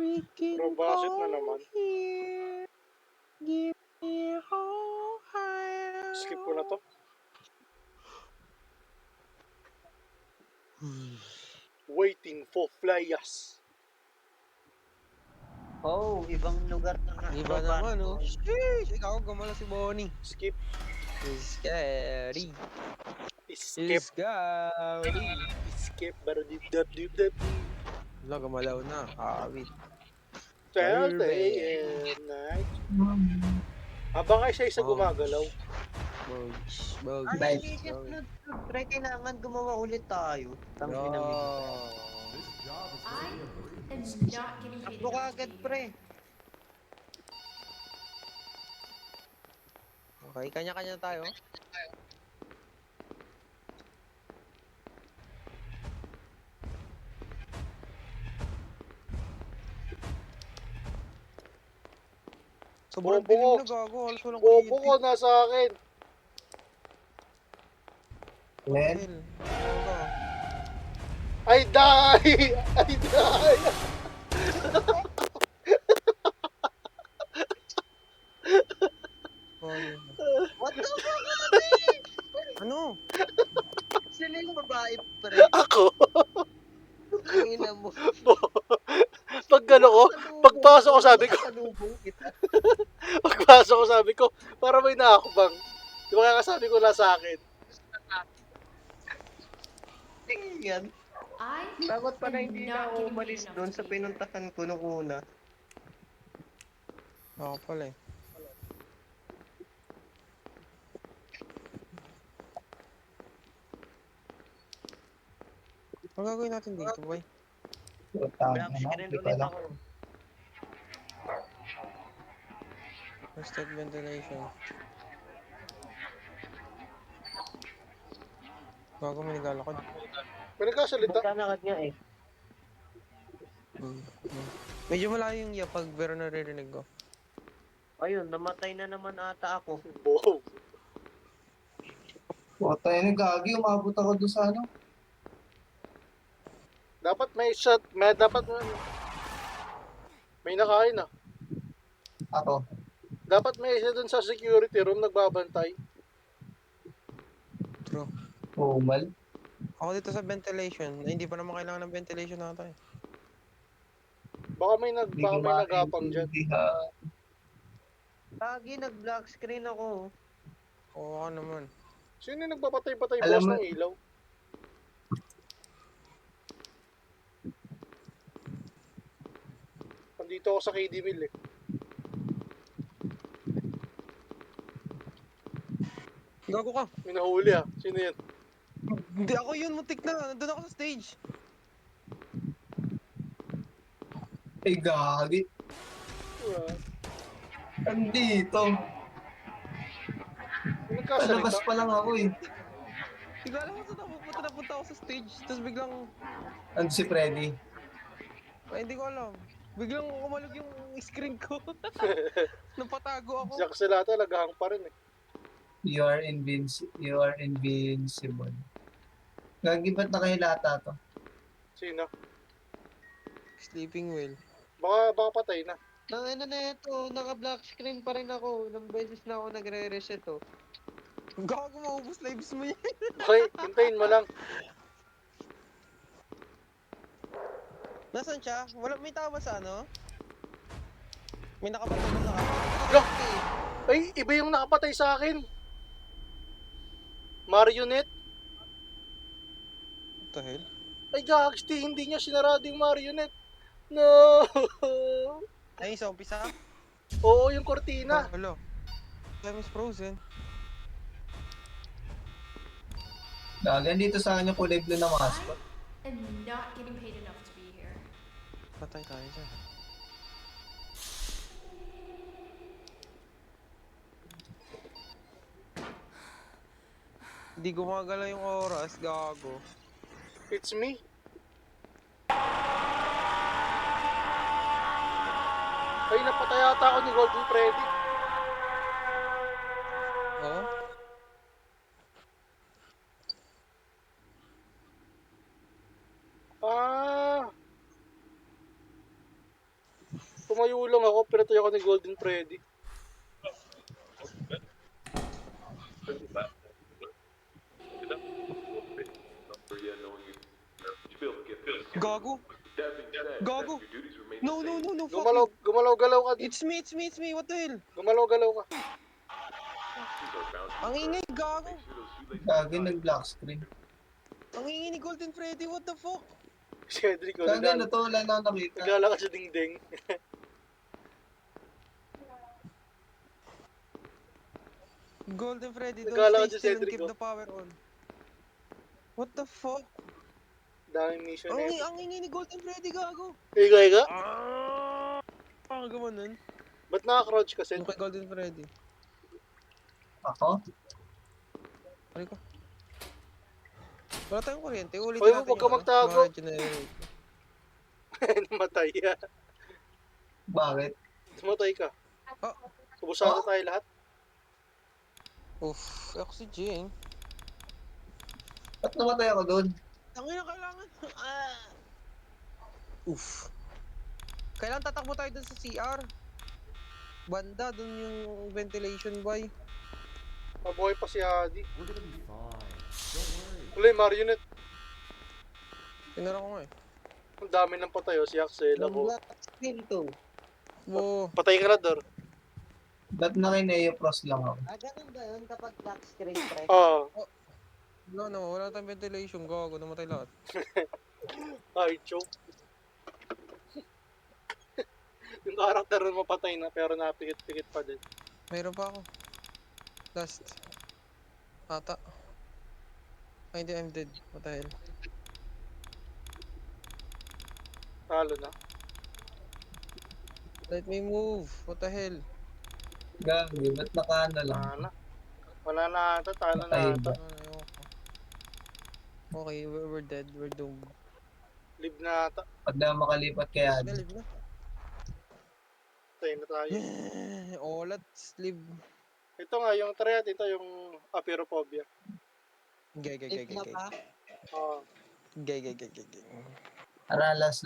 We Bro, can bakit na go naman? here. Give me a whole Skip ko na to. Waiting for flyers. Oh, ibang lugar na nga. Iba naman, oh. Sheesh! Ikaw, gumala si Bonnie. Skip. Is scary. Skip. Is scary. Skip. Dip. Wala, gumalaw na. Awit. Thursday and night. Habang ay siya isa gumagalaw. Bogs. Bogs. Ay, hindi siya sunod-sunod. Pre, kailangan gumawa ulit tayo. Tangina mo. I am not getting paid Takbo ka enough to agad, be pre. here. Okay, kanya-kanya tayo. Sobrang Bobo dilim ko. na gago. Halos walang Bobo ko kuryente. nasa akin. What the hell? Gago. I die! I die! What the fuck, ate? Ano? Sila yung babae, pre. Ako? Tangina mo. Pag gano ko, pagpasok ko sabi ko, Nakasalubong kita. pagpasok ko sabi ko, para may nakakubang. Di ba kaya sabi ko na sa akin? Tingnan. I Dapat pala am hindi na not ako getting paid umalis enough doon to sa be here. pinuntahan ko nung una. Ako pala eh. Ang gagawin natin dito, boy? Black screen ulit ako. First ventilation. Gago, may naglalakad. May nagkasalita. Magkanakad nga eh. Medyo malayo yung yapag, pero naririnig ko. Ayun, namatay na naman ata ako. Boom. Puta yun, gagi, umabot ako doon sa ano. Dapat may shot, dapat may nakain ah. Ako. Dapat may isa dun sa security room nagbabantay. True. Umal. Ako dito sa ventilation. Hindi pa naman kailangan ng ventilation natin. Baka may nagapang dyan. Lagi nag-black screen ako. Oo ka naman. Sino yung nagpapatay-patay Alam boss mo- ng ilaw? Nandito ako sa KD Mill eh. Gago ka! May nahuli ah. Sino yan? Hindi ako yun, mutik na. Nandun ako sa stage. Ay, gagi. Andito. May Sa labas nagkasalita. pa lang ako eh. Hindi ko alam kung saan napunta ako sa stage. Tapos biglang, Ando si Freddy. ay hindi ko alam. Biglang umalog yung screen ko. Napatago ako. Siya kasi lahat nagahang pa rin eh. You are invincible. Gagi, ba't nakahilata to? Sino? Sleeping whale. Baka patay na. Ano na ito, naka-black screen pa rin ako. Ilang beses na ako nagre-reset oh. Gago, maubos lives mo yan. Okay, hintayin mo lang. Nasaan siya? Wala, may tama sa ano? May nakapatay na Lo! Ay, iba yung nakapatay sa akin. Marionette? What the hell? Ay, gags, hindi niya sinarado yung marionette. No! Ay, sa umpisa? Oo, yung kortina. Hello. Time is frozen. Gagi, dito sa akin yung kulay blue na mascot. I am not getting paid enough to be here. Patay tayo dyan. Hindi gumagala yung oras, gago. It's me. Ay, napatay ata ako ni Golden Freddy. Oo? Ah, Tumayo lang ako, pinatay ako ni Golden Freddy. Gago. Gago. No, no, no, no, fuck Gumalaw, you. gumalaw-galaw ka. It's me, it's me, it's me. What the hell? Gumalaw-galaw ka. Ang ingay, gago. Gagi, nag-black screen. Ang ingay ni Golden Freddy, what the fuck? Si Cedric, Gagi, ano to? Wala na ako nakita. nagala ka sa dingding. Golden Freddy, Nagala ka don't dyan, stay still and Cedric, keep oh. the power on. What the fuck? Daming mission Ang, eh. ang ingay ni Golden Freddy, gago. Ika. Ang gumanon. Ba't naka-crouch ka, Ced? Yung kay Golden Freddy. Ako? Ano ko? Wala tayong kuryente. Ulitin Hoy, natin huwag ka magtago. mga generate. Namatay ya. Bakit? Namatay ka. Ah. Ubusado tayo lahat. Uff, oxygen. Ba't namatay ako doon? Ang ina kailangan. Uff. Kailangan tatakbo tayo dun sa CR. Banda, dun yung ventilation boy. Mabuhay pa si Hadi. We're gonna be fine. Don't worry. Wala yung marionette. Tinara ko nga eh. Ang dami ng patay, oh. Si Axel ako. Black screen to. Wow. Patay ka na, Dor. Ba't naka-Neopros lang ako? Ganun ba yun kapag black screen, pre? Oo. Wala tayong ventilation. Gago, namatay lahat. Ay, choke. Yung karakter nun mapatay na, pero napikit-pikit pa din. Mayroon pa ako. Last. Ata. Ay, hindi, I'm dead. What the hell? Talo na. Let me move. What the hell? Gagi, ba't naka-ano lang? Wala na ata, talo na Patay ata. ba? Ayoko. Okay, we're dead. We're doomed. Live na ata. Pag na makalipat kaya Nalib na. Patay na tayo. Oh, let's live. Ito nga, yung try natin, ito yung apeirophobia. Gay. Live na pa? Oo. Gay. Tara, last.